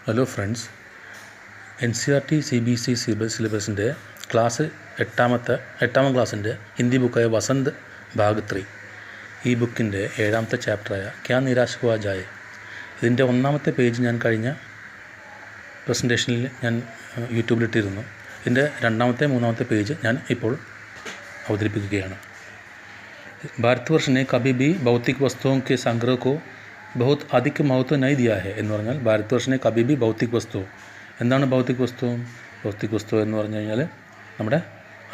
Hello friends, NCERT CBSE സിലബസിൻ്റെ class എട്ടാം ക്ലാസ്സിൻ്റെ ഹിന്ദി ബുക്കായ വസന്ത് ഭാഗ് 3 ഈ ബുക്കിൻ്റെ 7ാമത്തെ ചാപ്റ്ററായ ക്യാ നിരാശ ഹുവാ ജായേ, ഇതിൻ്റെ 1ാമത്തെ പേജ് ഞാൻ കഴിഞ്ഞ പ്രസൻറ്റേഷനിൽ ഞാൻ യൂട്യൂബിലിട്ടിരുന്നു. ഇതിൻ്റെ 2ാമത്തെ 3ാമത്തെ പേജ് ഞാൻ ഇപ്പോൾ അവതരിപ്പിക്കുകയാണ്. भारतवर्ष ने कभी भी भौतिक वस्तुओं के संग्रह को बहुत अधिक महत्व नहीं दिया है എന്ന് പറഞ്ഞാൽ ഭാരതവർഷ ने कभी भी भौतिक वस्तु, എന്താണ് ഭൗതിക വസ്തു എന്ന് പറഞ്ഞു കഴിഞ്ഞാൽ നമ്മുടെ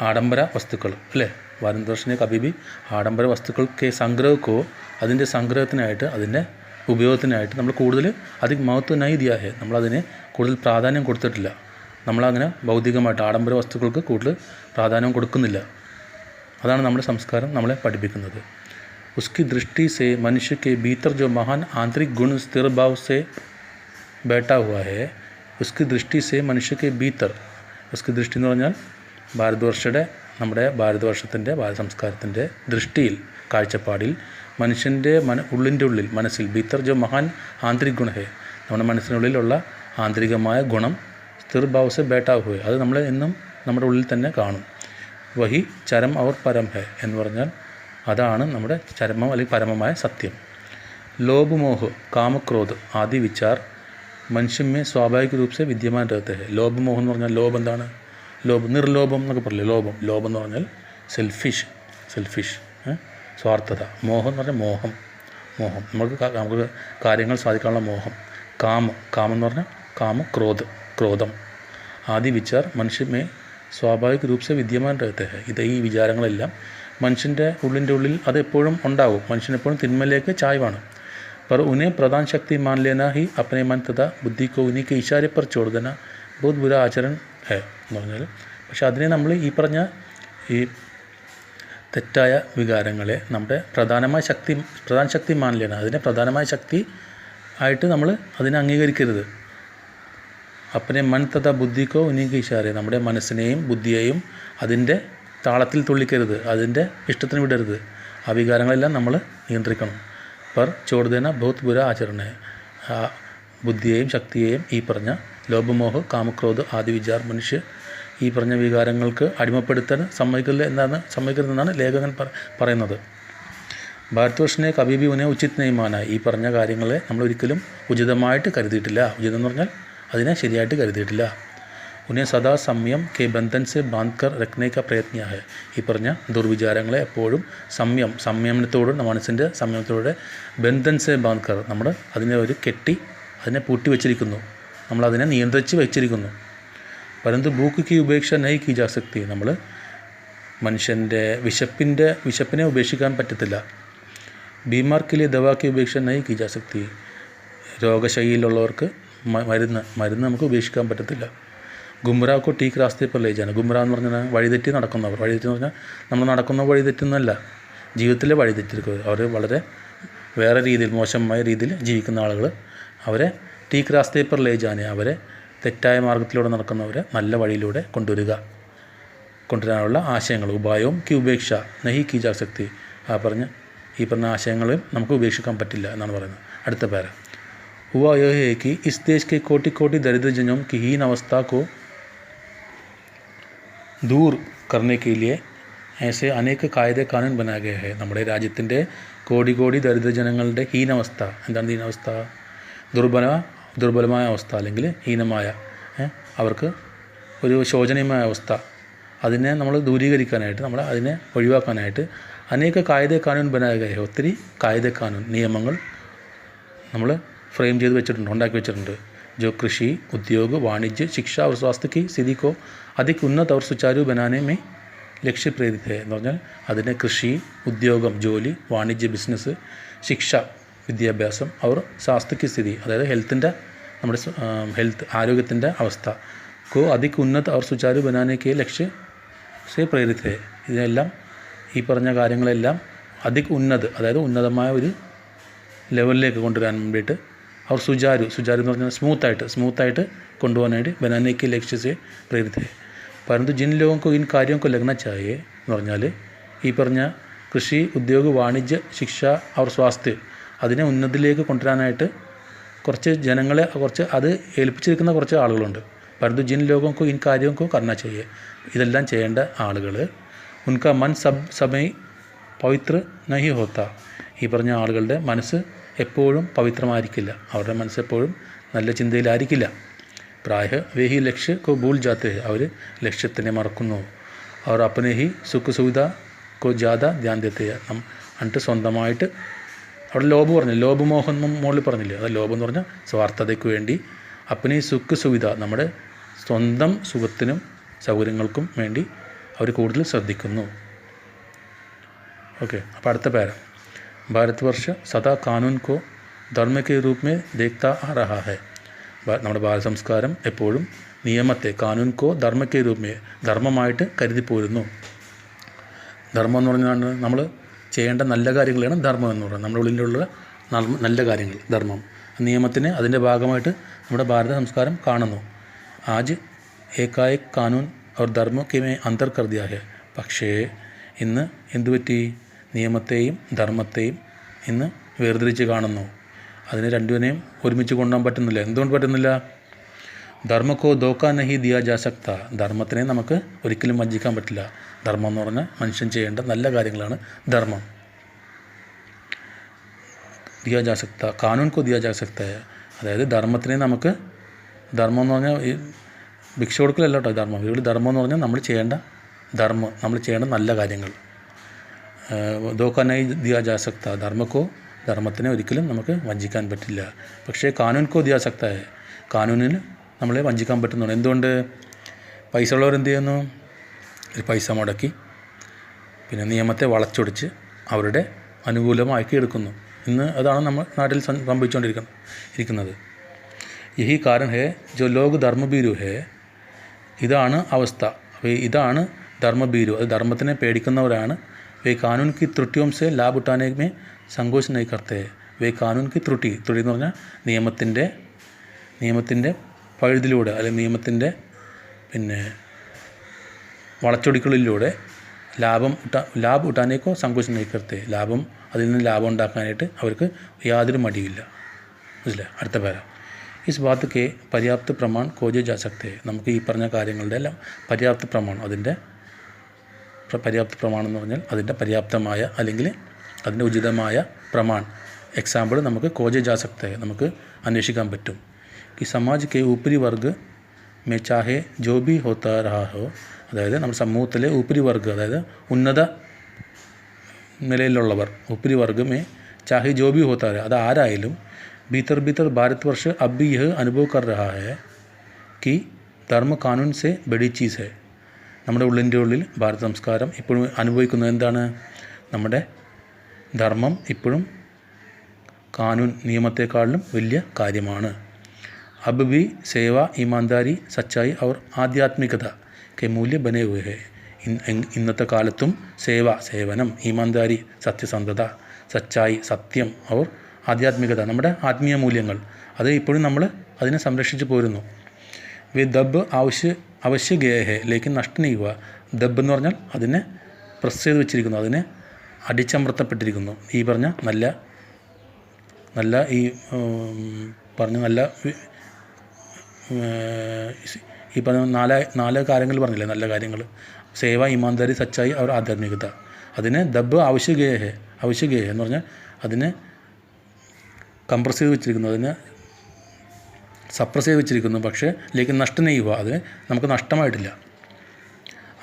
ആഡംബര വസ്തുക്കൾ അല്ലേ. ഭാരതവർഷ ने कभी भी ആഡംബര വസ്തുക്കൾക്ക് സംഗ്രഹക്കോ, അതിൻ്റെ സംഗ്രഹത്തിനായിട്ട് അതിൻ്റെ ഉപയോഗത്തിനായിട്ട് നമ്മൾ കൂടുതൽ അധികം മഹത്വം നൈ ദിയാ ഹെ, നമ്മളതിനെ കൂടുതൽ പ്രാധാന്യം കൊടുത്തിട്ടില്ല. നമ്മളങ്ങനെ ഭൗതികമായിട്ട് ആഡംബര വസ്തുക്കൾക്ക് കൂടുതൽ പ്രാധാന്യം കൊടുക്കുന്നില്ല. അതാണ് നമ്മുടെ സംസ്കാരം നമ്മളെ പഠിപ്പിക്കുന്നത്. उसकी दृष्टि से मनुष्य के भीतर जो महान आंतरिक गुण स्थिर भाव से बैठा हुआ है, उसकी दृष्टि से मनुष्य के भीतर, उसकी दृष्टि എന്ന് പറഞ്ഞാൽ നമ്മുടെ ഭാരതവർഷത്തിൻ്റെ ഭാരത സംസ്കാരത്തിൻ്റെ ദൃഷ്ടിയിൽ, കാഴ്ചപ്പാടിൽ മനുഷ്യൻ്റെ ഉള്ളിൽ മനസ്സിൽ ഭീത്തർ ജോ മഹാൻ ആന്തരിക് ഗുണ ഹേ, നമ്മുടെ മനസ്സിനുള്ളിലുള്ള ആന്തരികമായ ഗുണം സ്ഥിർ ഭാവ് സെ ബേട്ടാ ഹുവേ, അത് നമ്മൾ എന്നും നമ്മുടെ ഉള്ളിൽ തന്നെ കാണും. വഹി ചരം ഔർ പരം ഹെ എന്ന് പറഞ്ഞാൽ അതാണ് നമ്മുടെ ചരമം അല്ലെങ്കിൽ പരമമായ സത്യം. ലോഭ് മോഹ് കാമക്രോധ് ആദി വിചാർ മനുഷ്യ മേ സ്വാഭാവിക രൂപ സെ വിദ്യമാൻ രഹത്തെ ഹെ. ലോഭ് മോഹം എന്ന് പറഞ്ഞാൽ ലോഭം എന്താണ്? നിർലോഭം എന്നൊക്കെ പറയില്ലേ. ലോഭം എന്ന് പറഞ്ഞാൽ സെൽഫിഷ് സ്വാർത്ഥത. മോഹം എന്ന് പറഞ്ഞാൽ മോഹം നമുക്ക് കാര്യങ്ങൾ സാധിക്കാനുള്ള മോഹം. കാമം എന്ന് പറഞ്ഞാൽ ക്രോധം. ആദി വിചാർ മനുഷ്യ മേ സ്വാഭാവിക രൂപ സെ വിദ്യമാൻ രഹത്തെ ഹെ. ഈ വിചാരങ്ങളെല്ലാം മനുഷ്യൻ്റെ ഉള്ളിൽ അതെപ്പോഴും ഉണ്ടാവും. മനുഷ്യനെപ്പോഴും തിന്മയിലേക്ക് ചായ്വാണ്. पर उन्हें प्रधान शक्ति मान लेना ही अपने मन तथा बुद्धि को उन्हीं के इशारे पर छोड़ देना बहुत बुरा आचरण है എന്ന് പറഞ്ഞാൽ, പക്ഷെ അതിനെ നമ്മൾ ഈ പറഞ്ഞ ഈ തെറ്റായ വികാരങ്ങളെ നമ്മുടെ പ്രധാന ശക്തി മാൻ ലേന, അതിനെ പ്രധാനമായ ശക്തി ആയിട്ട് നമ്മൾ അതിനെ അംഗീകരിക്കരുത്. അപ്പനെ മൻ തഥാ ബുദ്ധിക്കോ ഉന്നീക്ക് ഇഷാരെ, നമ്മുടെ മനസ്സിനെയും ബുദ്ധിയെയും അതിൻ്റെ താളത്തിൽ തുള്ളിക്കരുത്, അതിൻ്റെ ഇഷ്ടത്തിന് വിടരുത്. ആ വികാരങ്ങളെല്ലാം നമ്മൾ നിയന്ത്രിക്കണം. പർ ചോർദേന ബഹുത് ബുര ആചരണ, ആ ബുദ്ധിയെയും ശക്തിയെയും ഈ പറഞ്ഞ ലോഭമോഹ് കാമക്രോധ് ആദി വിചാർ മനുഷ്യ ഈ പറഞ്ഞ വികാരങ്ങൾക്ക് അടിമപ്പെടുത്താൻ സമ്മതിക്കരുതെന്നാണ് ലേഖകൻ പറയുന്നത്. ഭാരതവർഷനെ കബീബി ഉനെ ഉചിത് നയിമാന, ഈ പറഞ്ഞ കാര്യങ്ങളെ നമ്മൾ ഒരിക്കലും ഉചിതമായിട്ട് കരുതിയിട്ടില്ല. ഉചിതം എന്ന് പറഞ്ഞാൽ അതിനെ ശരിയായിട്ട് കരുതിയിട്ടില്ല. ഉന്നെ സദാ സംയം കെ ബന്ധൻ സെ ബാന്ധർ രഖ്നെ കാ പ്രയത്ന ഹെ, ഈ പറഞ്ഞ ദുർവിചാരങ്ങളെ എപ്പോഴും സംയമനത്തോടും മനസ്സിൻ്റെ സംയമനത്തോടെ ബന്ധൻ സെ ബാന്ധർ, നമ്മൾ അതിനെ അതിനെ പൂട്ടി വച്ചിരിക്കുന്നു, നമ്മളതിനെ നിയന്ത്രിച്ച് വച്ചിരിക്കുന്നു. പരന്തു ഭൂക്ക് കി ഉപേക്ഷ നഹി കി ജാ സക്തി, നമ്മൾ മനുഷ്യൻ്റെ വിശപ്പിനെ ഉപേക്ഷിക്കാൻ പറ്റത്തില്ല. ബീമാർക്കിലെ ദവാക്കി ഉപേക്ഷ നഹി കി ജാ സക്തി, രോഗശൈലിയിലുള്ളവർക്ക് മരുന്ന് നമുക്ക് ഉപേക്ഷിക്കാൻ പറ്റത്തില്ല. ഗുംറാക്കോ ടീക്ക് രാസ്തേ പർ ലേ ജാന, ഗുംറ എന്ന് പറഞ്ഞാൽ വഴിതെറ്റി നടക്കുന്നവർ. വഴിതെറ്റി എന്ന് പറഞ്ഞാൽ നമ്മൾ നടക്കുന്ന വഴിതെറ്റുന്നല്ല, ജീവിതത്തിലെ വഴിതെറ്റിരിക്കുക. അവർ വളരെ വേറെ രീതിയിൽ, മോശമായ രീതിയിൽ ജീവിക്കുന്ന ആളുകൾ, അവരെ ടീക്ക് രാസ്തേ പർ ലേ ജാനെ, അവരെ തെറ്റായ മാർഗത്തിലൂടെ നടക്കുന്നവരെ നല്ല വഴിയിലൂടെ കൊണ്ടുവരാനുള്ള ആശയങ്ങൾ, ഉപായവും കി ഉപേക്ഷ നഹി കി ജാ സക്തി, ഈ പറഞ്ഞ ആശയങ്ങളും നമുക്ക് ഉപേക്ഷിക്കാൻ പറ്റില്ല എന്നാണ് പറയുന്നത്. അടുത്ത പേര हुआ यह है कि इस देश के कोटि दरिद्रजनों की हीन अवस्था को दूर करने के लिए ऐसे अनेक कायदे कानून बनाए गए हैं. നമ്മുടെ രാജ്യത്തിൻ്റെ കോടി ദരിദ്രജനങ്ങളുടെ ഹീനാവസ്ഥ, എന്താണ് ഹീനാവസ്ഥ? ദുർബലമായ അവസ്ഥ, അല്ലെങ്കിൽ ഹീനമായ, അവർക്ക് ഒരു ശോചനീയമായ അവസ്ഥ, അതിനെ നമ്മൾ ദൂരീകരിക്കാനായിട്ട്, അതിനെ ഒഴിവാക്കാനായിട്ട് അനേക കായിദ കാനൂൻ ബനായ ഗയ ഹെ, ഒത്തിരി കായിദ കാനൂൻ നിയമങ്ങൾ നമ്മൾ फ्रेम ചെയ്ത് വെച്ചിട്ടുണ്ട്, ഉണ്ടാക്കി വെച്ചിട്ടുണ്ട്. जो कृषि, उद्योग, वाणिज्य, शिक्षा और स्वास्थ्य की स्थिति को अधिक उन्नत और सुचारू बनाने में लक्ष्य प्रेरित है എന്ന് പറഞ്ഞാൽ അതിനെ കൃഷി, ഉദ്യോഗം, ജോലി, വാണിജ്യ ബിസിനസ്, ശിക്ഷ വിദ്യാഭ്യാസം, അവർ സ്വാസ്ഥ്യ സ്ഥിതി, അതായത് നമ്മുടെ ആരോഗ്യത്തിൻ്റെ അവസ്ഥ, को अधिक उन्नत और सुचारू बनाने के लक्ष्य से प्रेरित है. ഇതിനെല്ലാം ഈ പറഞ്ഞ കാര്യങ്ങളെല്ലാം അതായത് ഉന്നതമായ ഒരു ലെവലിലേക്ക് കൊണ്ടുവരാൻ വേണ്ടിയിട്ട്, അവർ സുചാരു എന്ന് പറഞ്ഞാൽ സ്മൂത്തായിട്ട് കൊണ്ടുപോകാനായിട്ട് ബനാനയ്ക്ക് ലക്ഷ്യത്തെ പ്രേരിത. പരന്തു ജിൻ ലോകോ ഇൻ കാര്യമൊക്കെ ലഗ്ന ചായേ എന്ന് പറഞ്ഞാൽ ഈ പറഞ്ഞ കൃഷി, ഉദ്യോഗ, വാണിജ്യ, ശിക്ഷ അവർ സ്വാസ്ഥ്യ, അതിനെ ഉന്നതിയിലേക്ക് കൊണ്ടുവരാനായിട്ട് കുറച്ച് ജനങ്ങളെ കുറച്ച് അത് ഏൽപ്പിച്ചിരിക്കുന്ന കുറച്ച് ആളുകളുണ്ട്. പരന്തു ജിൻ ലോകോക്കോ ഇൻ കാര്യോക്കോ കർണ ചെയ്യേ, ഇതെല്ലാം ചെയ്യേണ്ട ആളുകൾ ഉൻകാ മൻ സമയ പവിത്ര നഹി ഹോത്ത, ഈ പറഞ്ഞ ആളുകളുടെ മനസ്സ് എപ്പോഴും പവിത്രമായിരിക്കില്ല, അവരുടെ മനസ്സെപ്പോഴും നല്ല ചിന്തയിലായിരിക്കില്ല. പ്രായ വേഹി ലക്ഷ്യ കോ ഭൂൽ ജാത്തെ, അവർ ലക്ഷ്യത്തിനെ മറക്കുന്നു. അവർ അപ്പനെ ഹി സുഖ സുവിധ കോ ജാഥ ധ്യാൻ ദേത്തെ, എന്നിട്ട് സ്വന്തമായിട്ട് അവിടെ ലോബ് പറഞ്ഞു, ലോബ് മോഹൻ മുകളിൽ പറഞ്ഞില്ലേ, അത് ലോബ് എന്ന് പറഞ്ഞാൽ സ്വാർത്ഥതയ്ക്ക് വേണ്ടി അപ്പനെ സുഖ സുവിധ, നമ്മുടെ സ്വന്തം സുഖത്തിനും സൗകര്യങ്ങൾക്കും വേണ്ടി അവർ കൂടുതൽ ശ്രദ്ധിക്കുന്നു. ഓക്കെ, അപ്പോൾ അടുത്ത പേര, ഭാരതവർഷ സദാ കാനൂൻ കോ ധർമ്മ കെ രൂപ മേ ദേഖ്താ ആ രഹാ ഹൈ, നമ്മുടെ ഭാരത സംസ്കാരം എപ്പോഴും നിയമത്തെ കാനൂൻ കോ ധർമ്മ കെ രൂപ മേ, ധർമ്മമായിട്ട് കരുതിപ്പോരുന്നു. ധർമ്മം എന്ന് പറഞ്ഞാൽ നമ്മൾ ചെയ്യേണ്ട നല്ല കാര്യങ്ങളാണ് ധർമ്മം എന്ന് പറയുന്നത്, നമ്മുടെ ഉള്ളിലുള്ള നല്ല കാര്യങ്ങൾ ധർമ്മം. നിയമത്തിന് അതിൻ്റെ ഭാഗമായിട്ട് നമ്മുടെ ഭാരത സംസ്കാരം കാണുന്നു. ആജ് ഏകായക് കാനൂൻ അവർ ധർമ്മക്കെ മേ അന്തർ കർ ദിയാ ഹൈ, പക്ഷേ ഇന്ന് എന്തുപറ്റി, നിയമത്തെയും ധർമ്മത്തെയും ഇന്ന് വേർതിരിച്ച് കാണുന്നു. അതിനെ രണ്ടുവിനെയും ഒരുമിച്ച് കൊണ്ടുപോകാൻ പറ്റുന്നില്ല. എന്തുകൊണ്ട് പറ്റുന്നില്ല? ധർമ്മക്കോ ധോക്ക നഹി ദിയാ ജാ സക്ത, ധർമ്മത്തിനെ നമുക്ക് ഒരിക്കലും വഞ്ചിക്കാൻ പറ്റില്ല. ധർമ്മം എന്ന് പറഞ്ഞാൽ മനുഷ്യൻ ചെയ്യേണ്ട നല്ല കാര്യങ്ങളാണ് ധർമ്മം. ദിയാ ജാ സക്ത കാനൂൻ കോ ദിയാ ജാ സക്ത, അതായത് ധർമ്മത്തിനെ നമുക്ക്, ധർമ്മം എന്ന് പറഞ്ഞാൽ ഈ ഭിക്ഷ കൊടുക്കലല്ല കേട്ടോ ധർമ്മം, ഇവിടെ ധർമ്മം എന്ന് പറഞ്ഞാൽ നമ്മൾ ചെയ്യേണ്ട ധർമ്മം, നമ്മൾ ചെയ്യേണ്ട നല്ല കാര്യങ്ങൾ. ധോക്ക നഹി ദിയാ ജാ സക്ത, ധർമ്മത്തിനെ ഒരിക്കലും നമുക്ക് വഞ്ചിക്കാൻ പറ്റില്ല. പക്ഷേ കാനൂൻ കോ ദിയാ സക്ത, കാനൂനിന് നമ്മളെ വഞ്ചിക്കാൻ പറ്റുന്നുണ്ട്. എന്തുകൊണ്ട്? പൈസ ഉള്ളവർ എന്ത് ചെയ്യുന്നു, ഒരു പൈസ മുടക്കി പിന്നെ നിയമത്തെ വളച്ചൊടിച്ച് അവരുടെ അനുകൂലമാക്കി എടുക്കുന്നു. ഇന്ന് അതാണ് നമ്മൾ നാട്ടിൽ സംഭവിച്ചുകൊണ്ടിരിക്കുന്നത്. യഹി കാരൺ ഹേ ജോ ലോക് ധർമ്മഭീരു ഹേ, ഇതാണ് അവസ്ഥ. ഇതാണ് ധർമ്മഭീരു, അത് ധർമ്മത്തിനെ പേടിക്കുന്നവരാണ്. വേ കാനൂൻ കി ത്രുട്ടിയോം സെ ലാഭ് ഉഠാനെ മേ സങ്കോച് നഹി കർത്തേ, വേ കാനൂൻ കി ത്രുട്ടി എന്ന് പറഞ്ഞാൽ നിയമത്തിൻ്റെ പഴുതിലൂടെ അല്ലെങ്കിൽ നിയമത്തിൻ്റെ പിന്നെ വളച്ചൊടിക്കലിലൂടെ ലാഭ് ഉഠാനേക്കോ സങ്കോച് നഹി കർത്തേ, അതിൽ നിന്ന് ലാഭം ഉണ്ടാക്കാനായിട്ട് അവർക്ക് യാതൊരു മടിയില്ല. മനസ്സിലെ? അടുത്ത പേര, ഇസ് ബാത്ത് കെ പര്യാപ്ത പ്രമാൺ കോജെ ജാ സക്തേ, നമുക്ക് ഈ പറഞ്ഞ കാര്യങ്ങളുടെ എല്ലാം പര്യാപ്ത പ്രമാണം, അതിൻ്റെ പര്യാപ്ത പ്രമാണം എന്ന് പറഞ്ഞാൽ അതിൻ്റെ പര്യാപ്തമായ അല്ലെങ്കിൽ അതിൻ്റെ ഉചിതമായ പ്രമാൺ, എക്സാമ്പിൾ നമുക്ക് കോജെ ജാ സക്തേ, നമുക്ക് അന്വേഷിക്കാൻ പറ്റും. ഈ സമാജ് കെ ഊപ്പരി വർഗ് മേ ചാഹെ ജോ ബി ഹോത്താ രഹാ ഹോ, അതായത് നമ്മുടെ സമൂഹത്തിലെ ഊപ്പരി വർഗ്, അതായത് ഉന്നത നിലയിലുള്ളവർ, ഊപ്പരി വർഗ് മേ ചാഹെ ജോ ബി ഹോത്താ രഹാ, അത് ആരായാലും ഭീതർ ഭാരതവർഷ अब भी यह अनुभव कर रहा है कि ധർമ്മ കാനൂൻ സെ ബഡി ചീസ് ഹെ, നമ്മുടെ ഉള്ളിൻ്റെ ഉള്ളിൽ ഭാരത സംസ്കാരം ഇപ്പോഴും അനുഭവിക്കുന്നത് എന്താണ്? നമ്മുടെ ധർമ്മം ഇപ്പോഴും കാനൂൻ നിയമത്തെക്കാളിലും വലിയ കാര്യമാണ്. അബ് ബി സേവ ഈമാൻദാരി സച്ചായി അവർ ആധ്യാത്മികത കെ മൂല്യ ബനെ ഹുए ഹെ, ഇന്നത്തെ കാലത്തും സേവനം, ഈമാൻദാരി സത്യസന്ധത, സച്ചായി സത്യം, അവർ ആധ്യാത്മികത നമ്മുടെ ആത്മീയ മൂല്യങ്ങൾ, അത് ഇപ്പോഴും നമ്മൾ അതിനെ സംരക്ഷിച്ച് പോരുന്നു. വേ ദബ് അവശ്യ ഗേ ഹെ ലേക്കിൻ നഷ്ട നഹീ ഹുവ, ദബ് എന്ന് പറഞ്ഞാൽ അതിനെ പ്രസ് ചെയ്ത് വെച്ചിരിക്കുന്നു, അതിനെ അടിച്ചമർത്തപ്പെട്ടിരിക്കുന്നു. ഈ പറഞ്ഞ നല്ല നാല് കാര്യങ്ങൾ പറഞ്ഞില്ലേ, നല്ല കാര്യങ്ങൾ, സേവ, ഈമാൻദാരി, സച്ചായി, അവർ ആധ്യാത്മികത, അതിനെ ദബ് അവശ്യ ഗേ ഹെ എന്ന് പറഞ്ഞാൽ അതിനെ കംപ്രസ് ചെയ്ത് വെച്ചിരിക്കുന്നു, അതിനെ സപ്രസ് ചെയ്ത് വെച്ചിരിക്കുന്നു. പക്ഷേ ലേക്കിൻ നഷ്ട നഹീ ഹുവ, അത് നമുക്ക് നഷ്ടമായിട്ടില്ല.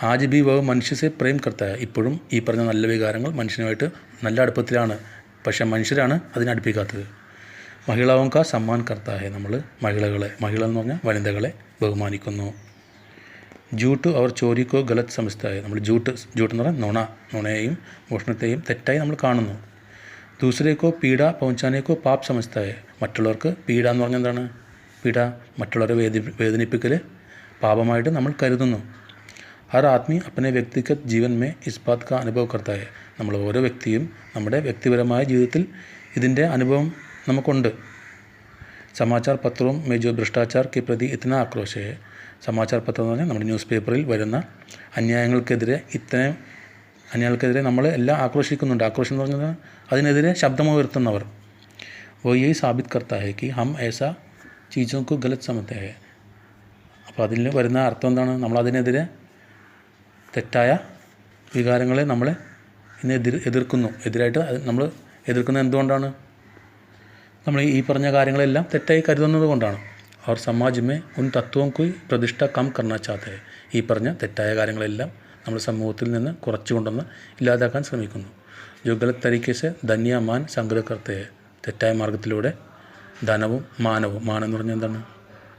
ആജ് ബി വഹ് മനുഷ്യസെ പ്രേം കർത്തായ, ഇപ്പോഴും ഈ പറഞ്ഞ നല്ല വികാരങ്ങൾ മനുഷ്യനുമായിട്ട് നല്ല അടുപ്പത്തിലാണ്, പക്ഷേ മനുഷ്യരാണ് അതിനെ അടുപ്പിക്കാത്തത്. മഹിളാവും കാ സമ്മാൻ കർത്തായ, നമ്മൾ മഹിള എന്ന് പറഞ്ഞാൽ വനിതകളെ ബഹുമാനിക്കുന്നു. ജൂട്ട് അവർ ചോരിക്കോ ഗലത് സമസ്തായ, നമ്മൾ ജൂട്ട് എന്ന് പറഞ്ഞാൽ നുണയെയും മോഷണത്തെയും തെറ്റായി നമ്മൾ കാണുന്നു. ദൂസരേക്കോ പീഡ പहुंचानेको പാപ് സമസ്തായ, മറ്റുള്ളവർക്ക് പീഡ എന്ന് പറഞ്ഞാൽ എന്താണ്? പീഡ, മറ്റുള്ളവരെ വേദനിപ്പിക്കൽ പാപമായിട്ട് നമ്മൾ കരുതുന്നു. ഹർ ആദ്മി അപ്പനെ വ്യക്തിഗത് ജീവൻ മേ ഇസ് ബാത് കാ അനുഭവ് കർത്താ ഹൈ, നമ്മൾ ഓരോ വ്യക്തിയും നമ്മുടെ വ്യക്തിപരമായ ജീവിതത്തിൽ ഇതിൻ്റെ അനുഭവം നമുക്കുണ്ട്. സമാചാർ പത്രവും മേ ജോ ഭ്രഷ്ടാചാർ കെ പ്രതി ഇത്തന ആക്രോശ ഹൈ, സമാചാർ പത്രം എന്ന് പറഞ്ഞാൽ നമ്മുടെ ന്യൂസ് പേപ്പറിൽ വരുന്ന അന്യായങ്ങൾക്കെതിരെ നമ്മൾ എല്ലാം ആക്രോശിക്കുന്നുണ്ട്. ആക്രോശം എന്ന് പറഞ്ഞാൽ അതിനെതിരെ ശബ്ദമുയർത്തുന്നവർ. वो यही साबित करता है कि हम ऐसा चीज़ों को गलत समझते हैं. അപ്പോൾ അതിൽ വരുന്ന അർത്ഥം എന്താണ്? നമ്മളതിനെതിരെ തെറ്റായ വികാരങ്ങളെ നമ്മൾ ഇന്ന് എതിർക്കുന്നു. എതിരായിട്ട് നമ്മൾ എതിർക്കുന്നത് എന്തുകൊണ്ടാണ്? നമ്മൾ ഈ പറഞ്ഞ കാര്യങ്ങളെല്ലാം തെറ്റായി കരുതുന്നത് കൊണ്ടാണ്. और समाज में उन तत्वों की प्रतिष्ठा कम करना चाहते हैं. ഈ പറഞ്ഞ തെറ്റായ കാര്യങ്ങളെല്ലാം നമ്മൾ സമൂഹത്തിൽ നിന്ന് കുറച്ചു കൊണ്ടുവന്ന് ഇല്ലാതാക്കാൻ ശ്രമിക്കുന്നു. जो गलत तरीके से धन या मान संग्रह करते हैं. തെറ്റായ മാർഗത്തിലൂടെ ധനവും മാനവും, മാനം എന്ന് പറഞ്ഞാൽ എന്താണ്?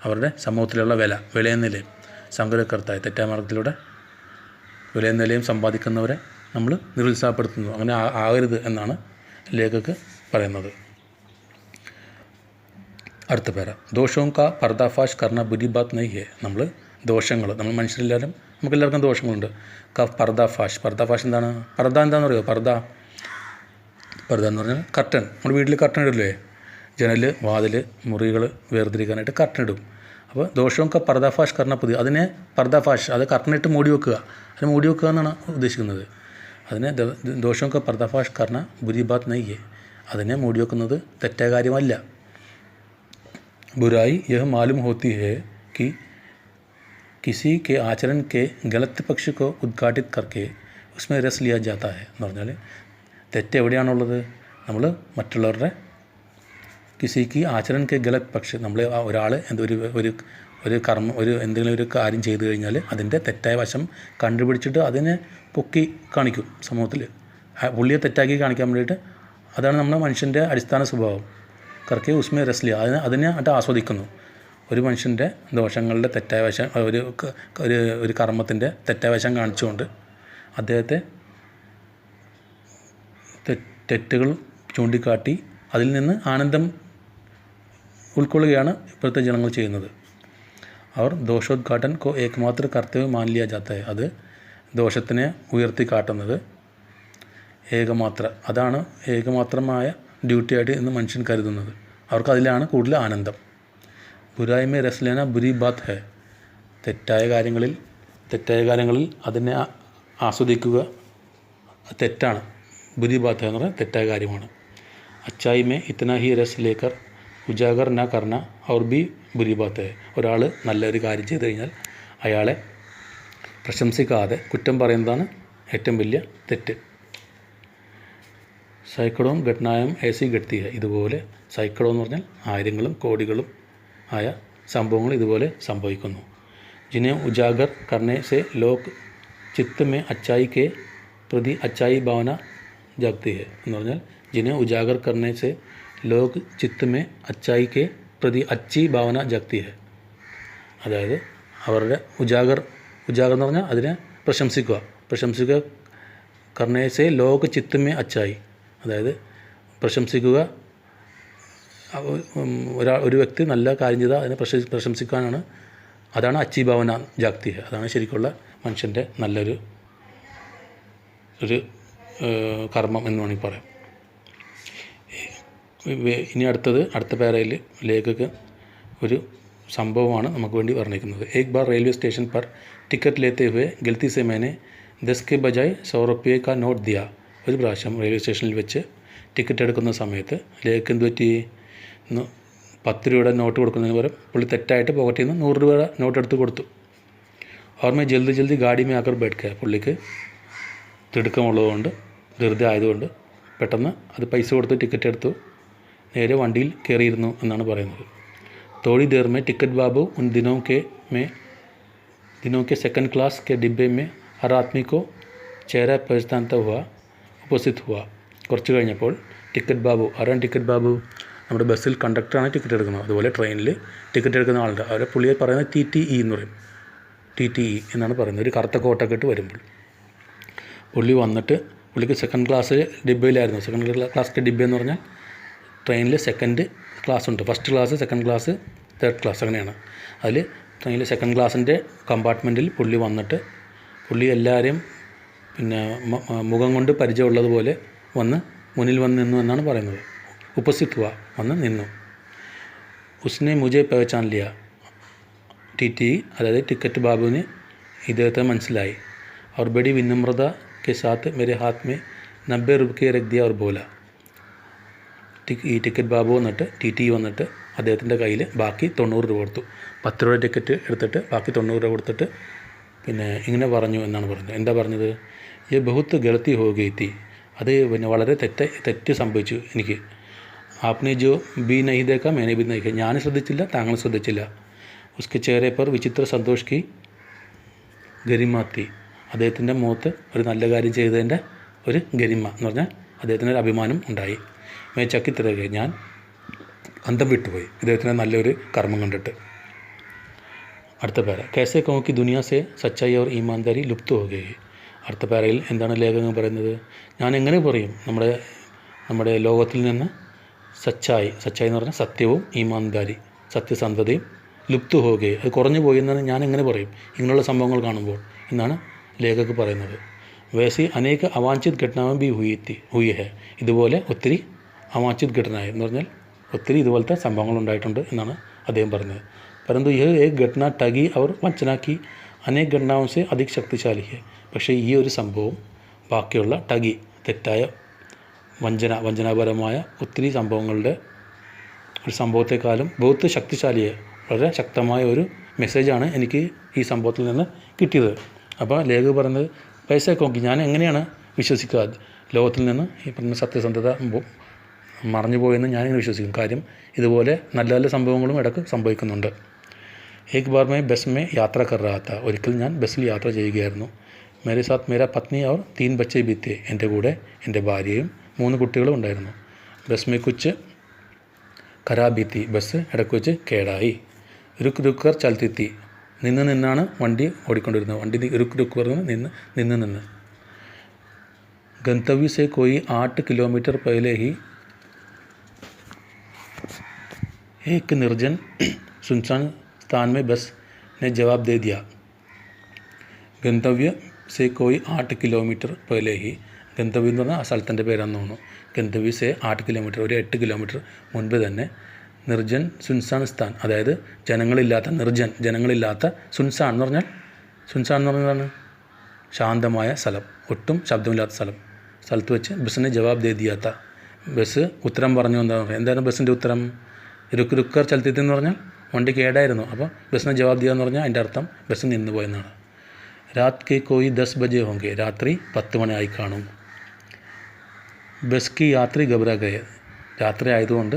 അവരുടെ സമൂഹത്തിലുള്ള വിലയും നിലയും സംഗ്രഹകർത്തായി തെറ്റായ മാർഗത്തിലൂടെ വിലയും നിലയും സമ്പാദിക്കുന്നവരെ നമ്മൾ നിരുത്സാഹപ്പെടുത്തുന്നു. അങ്ങനെ ആകരുത് എന്നാണ് ലേഖക് പറയുന്നത്. അടുത്ത പേര, ദോഷവും കാ പർദാഫാഷ് കർണ ബുരി ബാത് നഹീ ഹൈ. നമ്മൾ ദോഷങ്ങൾ, നമ്മൾ മനുഷ്യരെല്ലാവരും നമുക്കെല്ലാവർക്കും ദോഷങ്ങളുണ്ട്. പർദാഫാഷ് എന്താണ്? പർദ എന്താണെന്ന് പറയുമോ? പർദ എന്ന് പറഞ്ഞാൽ കർട്ടൻ. നമ്മുടെ വീട്ടിൽ കർട്ടൻ ഇടില്ലേ? ജനൽ, വാതിൽ, മുറികൾ വേർതിരിക്കാനായിട്ട് കർട്ടൻ ഇടും. അപ്പോൾ ദോഷവും പർദാഫാഷ് കർണ പുതിയ, അതിനെ പർദാഫാഷ്, അത് കർട്ടനിട്ട് മൂടി വെക്കുക, അതിനെ മൂടി വെക്കുക എന്നാണ് ഉദ്ദേശിക്കുന്നത്. അതിനെ ദോഷവും പർദാഫാഷ് കർണ ബുരി ബാത് നഹീ ഹൈ. അതിനെ മൂടി വെക്കുന്നത് തെറ്റായ കാര്യമല്ല. बुराई यह मालूम होती है कि किसी के आचरण के गलत पक्ष को उद्घाटित करके उसमें रस लिया जाता है എന്ന് പറഞ്ഞാൽ തെറ്റ് എവിടെയാണുള്ളത്? നമ്മൾ മറ്റുള്ളവരുടെ കിസിക്ക് ആചരൺ കെ ഗലത് പക്ഷ്, നമ്മൾ ഒരാൾ ഒരു കർമ്മം, എന്തെങ്കിലും ഒരു കാര്യം ചെയ്തു കഴിഞ്ഞാൽ അതിൻ്റെ തെറ്റായ വശം കണ്ടുപിടിച്ചിട്ട് അതിനെ പൊക്കി കാണിക്കും സമൂഹത്തിൽ. പുള്ളിയെ തെറ്റാക്കി കാണിക്കാൻ വേണ്ടിയിട്ട്. അതാണ് നമ്മുടെ മനുഷ്യൻ്റെ അടിസ്ഥാന സ്വഭാവം. കറക്കെ ഉസ്മേ രസ്ലിയ, അതിനെ ആയിട്ട് ആസ്വദിക്കുന്നു. ഒരു മനുഷ്യൻ്റെ ദോഷങ്ങളുടെ തെറ്റായ വശം, ഒരു കർമ്മത്തിൻ്റെ തെറ്റായ വശം കാണിച്ചുകൊണ്ട് അദ്ദേഹത്തെ തെറ്റുകൾ ചൂണ്ടിക്കാട്ടി അതിൽ നിന്ന് ആനന്ദം ഉൾക്കൊള്ളുകയാണ് ഇപ്പോഴത്തെ ജനങ്ങൾ ചെയ്യുന്നത്. അവർ ദോഷോദ്ഘാടൻ കോ ഏകമാത്ര കർത്തവ്യം മാൻ ലിയ ജാത്ത ഹൈ. അത് ദോഷത്തിനെ ഉയർത്തി കാട്ടുന്നത് അതാണ് ഏകമാത്രമായ ഡ്യൂട്ടിയായിട്ട് ഇന്ന് മനുഷ്യൻ കരുതുന്നത്. അവർക്ക് അതിലാണ് കൂടുതൽ ആനന്ദം. ബുരായ്മ രസ്ലേന ബുരി ബാത് ഹൈ. തെറ്റായ കാര്യങ്ങളിൽ അതിനെ ആസ്വദിക്കുക തെറ്റാണ്. ബുരി ബാത് ഹൈ എന്ന് പറഞ്ഞാൽ തെറ്റായ കാര്യമാണ്. അച്ചായി മേ ഇത്തന ഹി രസ് ലേക്കർ ഉജാഗർ ന കർണ ഔർ ബി ബുരി ബാത് ഹൈ. ഒരാൾ നല്ലൊരു കാര്യം ചെയ്തു കഴിഞ്ഞാൽ അയാളെ പ്രശംസിക്കാതെ കുറ്റം പറയുന്നതാണ് ഏറ്റവും വലിയ തെറ്റ്. സൈക്കടോം ഘടനായം ഏസി ഘടത്തി ഹൈ. ഇതുപോലെ സൈക്കടോ എന്ന് പറഞ്ഞാൽ ആയിരങ്ങളും കോടികളും ആയ സംഭവങ്ങൾ ഇതുപോലെ സംഭവിക്കുന്നു. ജിനെ ഉജാഗർ കർണേ സെ ലോക് ചിത്ത് മേ അച്ചായി കെ പ്രതി അച്ചായി ഭാവന ജാഗ്തി ഹൈ എന്ന് പറഞ്ഞാൽ ജിനെ ഉജാഗർ കർണേ സെ ലോക് ചിത്ത് മേ അച്ചായി കെ പ്രതി അച്ചി ഭാവന ജാഗ്തി ഹൈ. അതായത് അവരുടെ ഉജാഗർ എന്ന് പറഞ്ഞാൽ അതിനെ പ്രശംസിക്കുക കർണേ സെ ലോക് ചിത്ത് മേ അച്ചായി, അതായത് പ്രശംസിക്കുക. ഒരു വ്യക്തി നല്ല കാര്യം ചെയ്താൽ അതിനെ പ്രശംസിക്കാനാണ്. അതാണ് അച്ചി ഭാവന ജാഗ്തി ഹൈ. അതാണ് ശരിക്കുള്ള മനുഷ്യൻ്റെ നല്ലൊരു കർമ്മം എന്ന് വേണമെങ്കിൽ പറയാം. ഇനി അടുത്ത പാരയിൽ ലേഖക് ഒരു സംഭവമാണ് നമുക്ക് വേണ്ടി വർണ്ണിക്കുന്നത്. एक बार रेलवे स्टेशन पर टिकट लेते हुए गलती से मैंने 10 के बजाय 100 रुपये का नोट दिया. ഒരു പ്രാവശ്യം റെയിൽവേ സ്റ്റേഷനിൽ വെച്ച് ടിക്കറ്റ് എടുക്കുന്ന സമയത്ത് ലേഖക് എന്ത് പറ്റി? 10 രൂപയുടെ നോട്ട് കൊടുക്കുന്നതിന് പകരം പുള്ളി തെറ്റായിട്ട് പോക്കറ്റിൽ നിന്ന് 100 രൂപയുടെ നോട്ട് എടുത്ത് കൊടുത്തു. ഓർമ്മ ജൽദി ഗാഡി മേ ആക്കർ ബൈഠ് ഗയ. പുള്ളിക്ക് തിടുക്കമുള്ളതുകൊണ്ട്, ധൃതി ആയതുകൊണ്ട് പെട്ടെന്ന് അത് പൈസ കൊടുത്ത് ടിക്കറ്റ് എടുത്തു, നേരെ വണ്ടിയിൽ കയറിയിരുന്നു എന്നാണ് പറയുന്നത്. थोड़ी देर में टिकट बाबू उन दिनों के सेकंड क्लास के डिब्बे में हर आदमी को चेहरा पहचानता हुआ उपस्थित हुआ. കുറച്ച് കഴിഞ്ഞപ്പോൾ ടിക്കറ്റ് ബാബു, ആരാണ് ടിക്കറ്റ് ബാബു? നമ്മുടെ ബസ്സിൽ കണ്ടക്ടറാണ് ടിക്കറ്റ് എടുക്കുന്നത്. അതുപോലെ ട്രെയിനിൽ ടിക്കറ്റ് എടുക്കുന്ന ആളുണ്ട്. അവരെ പുള്ളിയെ പറയുന്നത് TTE എന്ന് പറയും. TTE എന്നാണ് പറയുന്നത്. ഒരു കറുത്ത കോട്ടൊക്കെ ഇട്ട് വരുമ്പോൾ പുള്ളി വന്നിട്ട്, പുള്ളിക്ക് സെക്കൻഡ് ക്ലാസ് ഡിബ്ബയിലായിരുന്നു. സെക്കൻഡ് ക്ലാസ് ഡിബ്ബ എന്ന് പറഞ്ഞാൽ ട്രെയിനിൽ സെക്കൻഡ് ക്ലാസ് ഉണ്ട്. First class, second class, third class, അങ്ങനെയാണ്. അതിൽ ട്രെയിനിൽ സെക്കൻഡ് ക്ലാസ്സിൻ്റെ കമ്പാർട്ട്മെൻറ്റിൽ പുള്ളി വന്നിട്ട് പുള്ളി എല്ലാവരെയും മുഖം കൊണ്ട് പരിചയമുള്ളതുപോലെ മുന്നിൽ വന്ന് നിന്നു എന്നാണ് പറയുന്നത്. ഉപസ്ഥിത് ഹുവ, വന്ന് നിന്നു. ഉസ്നെ മുജെ പഹചാൻ ലിയ. TTE അതായത് ടിക്കറ്റ് ബാബുവിന് ഇദ്ദേഹത്തെ മനസ്സിലായി. और बड़ी विनम्रता के साथ मेरे हाथ में 90 रुपये रख दिया और बोला. ഈ ടിക്കറ്റ് ബാബു വന്നിട്ട് ടി വന്നിട്ട് അദ്ദേഹത്തിൻ്റെ കയ്യിൽ ബാക്കി 90 രൂപ കൊടുത്തു. 10 രൂപ ടിക്കറ്റ് എടുത്തിട്ട് ബാക്കി 90 രൂപ കൊടുത്തിട്ട് പിന്നെ ഇങ്ങനെ പറഞ്ഞു എന്നാണ് പറഞ്ഞത്. എന്താ പറഞ്ഞത്? ഈ ബഹുത്ത് ഗലത്തി ഹോ ഗയി തി, അത് പിന്നെ വളരെ തെറ്റ് സംഭവിച്ചു എനിക്ക്. ആപ്നെ ജോ ബി നഹി ദേഖാ മേനെ ബി നഹി, ഞാൻ ശ്രദ്ധിച്ചില്ല താങ്കൾ ശ്രദ്ധിച്ചില്ല. ഉസ്കെ ചേരെ പർ വിചിത്ര സന്തോഷ് കി ഗരിമാത്തി, അദ്ദേഹത്തിൻ്റെ മുഖത്ത് ഒരു നല്ല കാര്യം ചെയ്തതിൻ്റെ ഒരു ഗരിമ എന്ന് പറഞ്ഞാൽ അദ്ദേഹത്തിന് ഒരു അഭിമാനം ഉണ്ടായി. മേ ചക്കിത്തിറകെ, ഞാൻ അന്തം വിട്ടുപോയി ഇദ്ദേഹത്തിൻ്റെ നല്ലൊരു കർമ്മം കണ്ടിട്ട്. അടുത്ത പാര, कैसे कहूँ कि दुनिया से सच्चाई और ईमानदारी लुप्त हो गई. അടുത്ത പാരയിൽ എന്താണ് ലേഖകൻ പറയുന്നത്? ഞാൻ എങ്ങനെ പറയും നമ്മുടെ ലോകത്തിൽ നിന്ന് സച്ചായി എന്ന് പറഞ്ഞാൽ സത്യവും ഈമാൻദാരി സത്യസന്ധതയും ലുപ്ത് ഹോ ഗയി, അത് കുറഞ്ഞു പോയി എന്നാണ് ഞാൻ എങ്ങനെ പറയും ഇങ്ങനെയുള്ള സംഭവങ്ങൾ കാണുമ്പോൾ എന്നാണ് ലേഖകൻ പറയുന്നത്. വൈസി അനേക അവാഞ്ചിത് ഘടനാവും ബി ഹുയി ഹെ, ഇതുപോലെ ഒത്തിരി അവാഞ്ചിത് ഘടനായി എന്ന് പറഞ്ഞാൽ ഒത്തിരി ഇതുപോലത്തെ സംഭവങ്ങൾ ഉണ്ടായിട്ടുണ്ട് എന്നാണ് അദ്ദേഹം പറഞ്ഞത്. परंतु यह एक घटना ठगी और वंचना की अनेक घटनाओं से अधिक शक्तिशाली है. പക്ഷേ ഈ ഒരു സംഭവം ബാക്കിയുള്ള ठगी തെറ്റായ വഞ്ചനാപരമായ ഒത്തിരി സംഭവങ്ങളുടെ ഒരു സംഭവത്തെക്കാളും ബഹുത്ത് ശക്തിശാലിയെ വളരെ ശക്തമായ ഒരു മെസ്സേജാണ് എനിക്ക് ഈ സംഭവത്തിൽ നിന്ന് കിട്ടിയത്. അപ്പോൾ ലേഖകൻ പറയുന്നത് പൈസ നോക്കി ഞാൻ എങ്ങനെയാണ് വിശ്വസിക്കുക ലോകത്തിൽ നിന്ന് ഈ പറഞ്ഞ സത്യസന്ധത മറഞ്ഞു പോയെന്ന് ഞാനിങ്ങനെ വിശ്വസിക്കും. കാര്യം ഇതുപോലെ നല്ല നല്ല സംഭവങ്ങളും ഇടയ്ക്ക് സംഭവിക്കുന്നുണ്ട്. ഏക് ബാർ മേ ബസ് മേ യാത്ര കർ രഹാ താ, ഒരിക്കൽ ഞാൻ ബസ്സിൽ യാത്ര ചെയ്യുകയായിരുന്നു. മേരെ സാത്ത് മേരാ പത്നി और 3 ബच्चे भी थे, എൻ്റെ കൂടെ എൻ്റെ ഭാര്യയും 3 കുട്ടികളും ഉണ്ടായിരുന്നു. ബസ് മേ കുച്ച് ഖരാബി തി, ബസ് ഇടയ്ക്ക് വെച്ച് കേടായി. രുക്ക് കർ ചൽത്തി തി, നിന്നാണ് വണ്ടി ഓടിക്കൊണ്ടിരുന്നത്. വണ്ടി രുക്ക് പറഞ്ഞ് നിന്ന്. ഗന്തവ്യ സെ കോയി 8 കിലോമീറ്റർ പഹലെ ഹി एक निर्जन सुनसान स्थान में बस ने जवाब दे दिया. ഗന്തവ്യ സെ കോയി 8 കിലോമീറ്റർ പഹലെ ഹി, ഗന്തവ്യം എന്ന് പറഞ്ഞാൽ ആ സ്ഥലത്തിൻ്റെ പേരാന്ന് തോന്നുന്നു. ഗന്തവ്യ സെ 8 കിലോമീറ്റർ, ഒരു 8 കിലോമീറ്റർ മുൻപ് തന്നെ നിർജൻ സുൻസാൻ സ്ഥാൻ, അതായത് ജനങ്ങളില്ലാത്ത ജനങ്ങളില്ലാത്ത സുൻസാൻ എന്ന് പറഞ്ഞതാണ് ശാന്തമായ സ്ഥലം, ഒട്ടും ശബ്ദമില്ലാത്ത സ്ഥലത്ത് വെച്ച് ബസ്സിന് ജവാബ് ദേ ദിയാത്ത, ബസ് ഉത്തരം പറഞ്ഞു. എന്താണ് ബസ്സിൻ്റെ ഉത്തരം? രുക്കർ ചലത്തിത്ത് എന്ന് പറഞ്ഞാൽ വണ്ടി കേടായിരുന്നു. അപ്പോൾ ബസ്സിന് ജവാബ് ചെയ്യുക എന്ന് പറഞ്ഞാൽ അതിൻ്റെ അർത്ഥം ബസ് നിന്ന് പോയെന്നാണ്. രാത് കെ കോയി 10 ബജെ ഹോങ്കെ, രാത്രി 10 മണി ആയി കാണും. ബസ് കി യാത്രി ഗബരാ ഗയെ, രാത്രി ആയതുകൊണ്ട്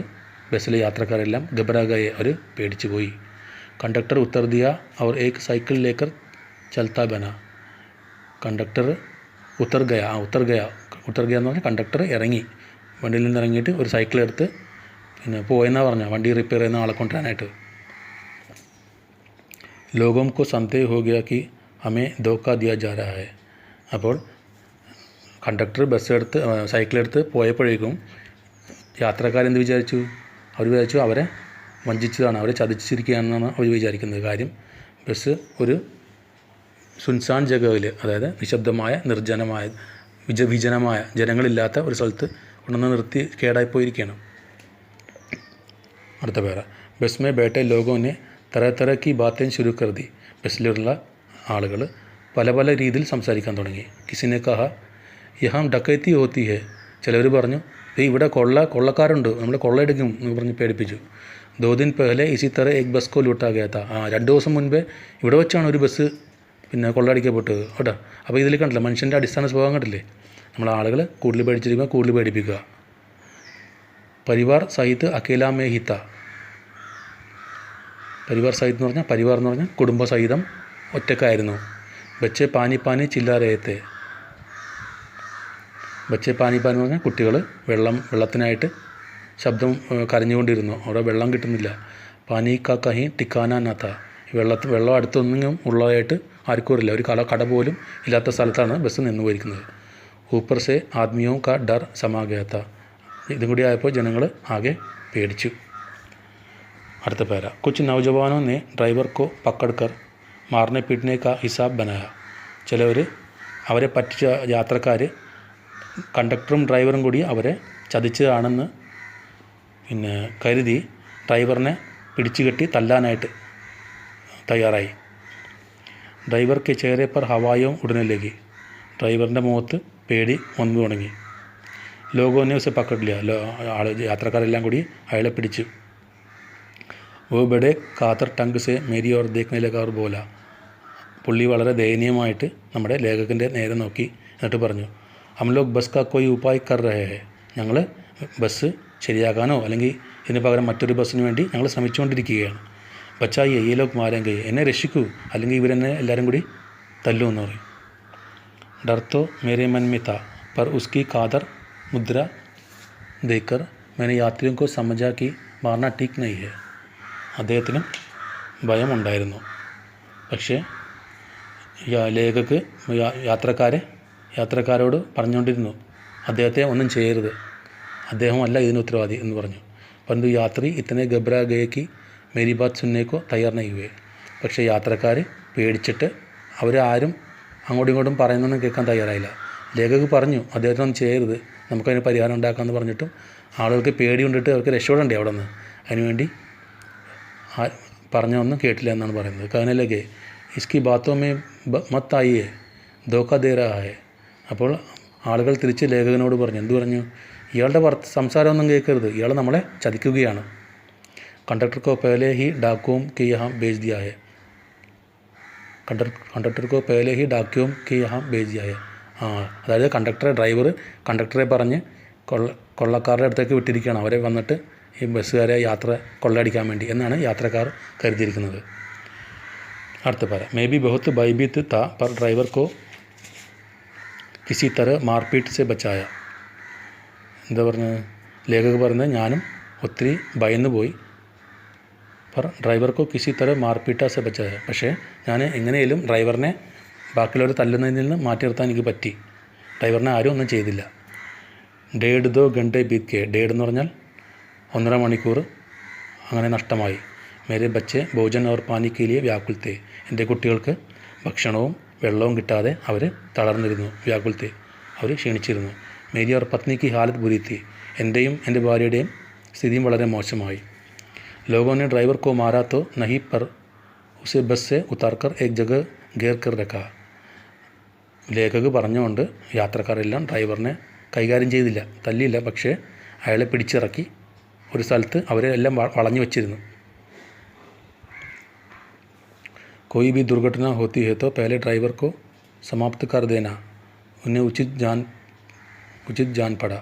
ബസ്സിലെ യാത്രക്കാരെല്ലാം ഗബരാ ഗയെ, അവർ പേടിച്ചു പോയി. കണ്ടക്ടർ ഉത്തർ ദിയ അവർ ഏക് സൈക്കിൾ ലേക്കർ ചൽത്താ ബന, കണ്ടക്ടർ ഉത്തർ ഗയ എന്ന് പറഞ്ഞാൽ കണ്ടക്ടർ ഇറങ്ങി, വണ്ടിയിൽ നിന്ന് ഇറങ്ങിയിട്ട് ഒരു സൈക്കിൾ എടുത്ത് പിന്നെ പോയെന്നാണ് പറഞ്ഞാൽ വണ്ടി റിപ്പയർ ചെയ്യുന്ന ആളെ കൊണ്ടുവരാനായിട്ട്. ലോകം കോ സന്ദേഹ് ഹോ ഗയാ കി ഹമേ ധോക്കാ ദിയാ ജാ രഹാ ഹൈ, അപ്പോൾ കണ്ടക്ടർ സൈക്കിളെടുത്ത് പോയപ്പോഴേക്കും യാത്രക്കാരെന്ത് വിചാരിച്ചു? അവർ വിചാരിച്ചു അവരെ വഞ്ചിച്ചതാണ്, അവരെ ചതിച്ചിരിക്കുകയാണെന്നാണ് അവർ വിചാരിക്കുന്നത്. കാര്യം ബസ് ഒരു സുൻസാൻ ജഗയിൽ, അതായത് നിശബ്ദമായ നിർജ്ജനമായ വിജനമായ ജനങ്ങളില്ലാത്ത ഒരു സ്ഥലത്ത് കൊണ്ടുവന്ന് നിർത്തി കേടായിപ്പോയിരിക്കുകയാണ്. അടുത്ത പേര, ബസ് മേ ബേട്ടെ ലോകോനെ തര കി ബാത്തേൻ ശുരു കർ ദി, ബസ്സിലുള്ള ആളുകൾ പല രീതിയിൽ സംസാരിക്കാൻ തുടങ്ങി. കിസിനെ കഹ യഹാം ഡക്കൈത്തി ഹോത്തി ഹെ, ചിലവർ പറഞ്ഞു ഇവിടെ കൊള്ളക്കാരുണ്ട്, നമ്മൾ കൊള്ളയെടുക്കും എന്ന് പറഞ്ഞ് പേടിപ്പിച്ചു. 2 दिन പഹലെ ഇസി തര ഏക് ബസ് കോ ലൂട്ടാ ഗയാ താ, 2 ദിവസം മുൻപേ ഇവിടെ വെച്ചാണ് ഒരു ബസ് പിന്നെ കൊള്ളയടിക്കപ്പെട്ടത് കേട്ടോ. അപ്പോൾ ഇതിൽ കണ്ടില്ല മനുഷ്യൻ്റെ അടിസ്ഥാന സ്വഭാവം കണ്ടില്ലേ, നമ്മൾ ആളുകൾ കൂടുതൽ പേടിച്ചിരിക്കുക, കൂടുതൽ പേടിപ്പിക്കുക. പരിവാർ സഹിത് അക്കേലാമേ ഹിത്ത, പരിവാർ സഹിത് എന്ന് പറഞ്ഞാൽ കുടുംബസഹിതം ഒറ്റക്കായിരുന്നു. ബച്ചെ പാനി ചില്ലാരയത്തെ, ബച്ചെ പാനി എന്ന് പറഞ്ഞാൽ കുട്ടികൾ വെള്ളത്തിനായിട്ട് ശബ്ദം കരഞ്ഞുകൊണ്ടിരുന്നു, അവിടെ വെള്ളം കിട്ടുന്നില്ല. പാനി കഹി ടിക്കാന നാത്ത, വെള്ളം അടുത്തൊന്നും ഉള്ളതായിട്ട് ആർക്കും അറിയില്ല, ഒരു കട പോലും ഇല്ലാത്ത സ്ഥലത്താണ് ബസ് നിന്ന് പോയിരിക്കുന്നത്. ഊപ്പർ സെ ആദ്മിയോ കാ ഡർ സമാഗയാത്ത, ഇതും കൂടി ആയപ്പോൾ ജനങ്ങൾ ആകെ പേടിച്ചു. അടുത്ത പേര, കുച്ച് നൗജവാനോ നെ ഡ്രൈവർ കോ പക്കഡ്കർ മാർനെ പീട്നെ കാ ഹിസാബ് ബനായ, ചിലവർ അവരെ പറ്റിച്ച യാത്രക്കാർ കണ്ടക്ടറും ഡ്രൈവറും കൂടി അവരെ ചതിച്ചതാണെന്ന് പിന്നെ കരുതി ഡ്രൈവറിനെ പിടിച്ചു കെട്ടി തല്ലാനായിട്ട് തയ്യാറായി. ഡ്രൈവർക്ക് ചേരെ പർ ഹവായോ ഉടനെ ലഗി, ഡ്രൈവറിൻ്റെ മുഖത്ത് പേടി വന്നു തുടങ്ങി. लोगों ने उसे पकड़ लिया ആൾ യാത്രക്കാരെല്ലാം കൂടി അയാളെ പിടിച്ചു वो बड़े कातर टंग से मेरी ओर देखने लगा और बोला പുള്ളി വളരെ ദയനീയമായിട്ട് നമ്മുടെ ലേഖകൻ്റെ നേരെ നോക്കി എന്നിട്ട് പറഞ്ഞു हम लोग बस का कोई उपाय कर रहे हैं ഞങ്ങൾ ബസ് ശരിയാക്കാനോ അല്ലെങ്കിൽ ഇതിന് പകരം മറ്റൊരു ബസ്സിന് വേണ്ടി ഞങ്ങൾ ശ്രമിച്ചുകൊണ്ടിരിക്കുകയാണ് ബച്ചായി ഈ ലോക് മാരേങ്കെ എന്നെ രക്ഷിക്കൂ അല്ലെങ്കിൽ ഇവരെന്നെ എല്ലാവരും കൂടി തല്ലുമെന്ന് പറയും डर तो मेरे मन में था पर उसकी कादर मुद्रा देखकर मैंने यात्रियों को समझा कि मारना ठीक नहीं है അദ്ദേഹത്തിനും ഭയമുണ്ടായിരുന്നു പക്ഷേ ലേഖക് യാത്രക്കാരോട് പറഞ്ഞുകൊണ്ടിരുന്നു അദ്ദേഹത്തെ ഒന്നും ചെയ്യരുത് അദ്ദേഹമല്ല ഇതിന് ഉത്തരവാദി എന്ന് പറഞ്ഞു പന്തു യാത്രി ഇത്തനെ ഗബ്രാ ഗയക്ക് മേരി ബാത് സുന്നേക്കോ തയ്യാർ नहीं हुए പക്ഷേ യാത്രക്കാർ പേടിച്ചിട്ട് അവരാരും അങ്ങോട്ടും ഇങ്ങോട്ടും പറയുന്നൊന്നും കേൾക്കാൻ തയ്യാറായില്ല ലേഖക് പറഞ്ഞു അദ്ദേഹത്തിനൊന്നും ചെയ്യരുത് നമുക്കതിന് പരിഹാരം ഉണ്ടാക്കാമെന്ന് പറഞ്ഞിട്ടും ആളുകൾക്ക് പേടി കൊണ്ടിട്ട് അവർക്ക് രക്ഷപ്പെടണ്ടേ അവിടെ നിന്ന് അതിനുവേണ്ടി പറഞ്ഞൊന്നും കേട്ടില്ല എന്നാണ് പറയുന്നത് कहने लगे इसकी बातों में मत आइए धोखा दे रहा है അപ്പോൾ ആളുകൾ തിരിച്ച് ലേഖകനോട് പറഞ്ഞു എന്തു പറഞ്ഞു ഇയാളുടെ സംസാരമൊന്നും കേൾക്കരുത് ഇയാൾ നമ്മളെ ചതിക്കുകയാണ് कंडक्टर को पहले ही डाकुओं के यहाँ भेज दिया है कंडक्टर को पहले ही डाकुओं के यहाँ भेज दिया है അതായത് കണ്ടക്ടറെ പറഞ്ഞ് കൊള്ളക്കാരുടെ അടുത്തേക്ക് വിട്ടിരിക്കുകയാണ് അവരെ വന്നിട്ട് ഈ ബസ്സുകാരെ യാത്ര കൊള്ളയടിക്കാൻ വേണ്ടി എന്നാണ് യാത്രക്കാർ കരുതിയിരിക്കുന്നത് അടുത്ത പറ മേ ബി ബഹുത്ത് ഭയഭീത് താ പർ ഡ്രൈവർ കോ കിസി തരഹ മാർപീട്ട് സെ ബച്ചായ എന്താ പറഞ്ഞത് ലേഖകർ പറയുന്നത് ഞാനും ഒത്തിരി ഭയന്നു പോയി പർ ഡ്രൈവർ കോ കിസി തരഹ മാർപീട്ട സെ ബച്ചായ പക്ഷേ ഞാൻ എങ്ങനെയും ഡ്രൈവറിനെ ബാക്കിയുള്ളവർ തല്ലുന്നതിൽ നിന്ന് മാറ്റി നിർത്താൻ എനിക്ക് പറ്റി ഡ്രൈവറിനെ ആരും ഒന്നും ചെയ്തില്ല 1.5-2 घंटे बीत गए ഡേഡ് എന്ന് പറഞ്ഞാൽ 1.5 മണിക്കൂർ അങ്ങനെ നഷ്ടമായി മേരെ ബच्चे ഭോജൻ और पानी के लिए व्याकुल थे എൻ്റെ കുട്ടികൾക്ക് ഭക്ഷണവും വെള്ളവും കിട്ടാതെ അവർ തളർന്നിരുന്നു വ്യാകുൽ थे അവർ ക്ഷീണിച്ചിരുന്നു മേരി और पत्नी की हालत बुरी थी എൻ്റെയും എൻ്റെ ഭാര്യയുടെയും സ്ഥിതിയും വളരെ മോശമായി लोगों ने ड्राइवर को मारा तो नहीं पर उसे बस से उतारकर एक जगह घेर कर रखा ലേഖക് പറഞ്ഞുകൊണ്ട് യാത്രക്കാരെല്ലാം ഡ്രൈവറിനെ കൈകാര്യം ചെയ്തില്ല തല്ലിയില്ല പക്ഷേ അയാളെ പിടിച്ചിറക്കി ഒരു സ്ഥലത്ത് അവരെ എല്ലാം വളഞ്ഞു വെച്ചിരുന്നു कोई भी दुर्घटना होती है तो पहले ड्राइवर को समाप्त कर देना उन्हें उचित जान पड़ा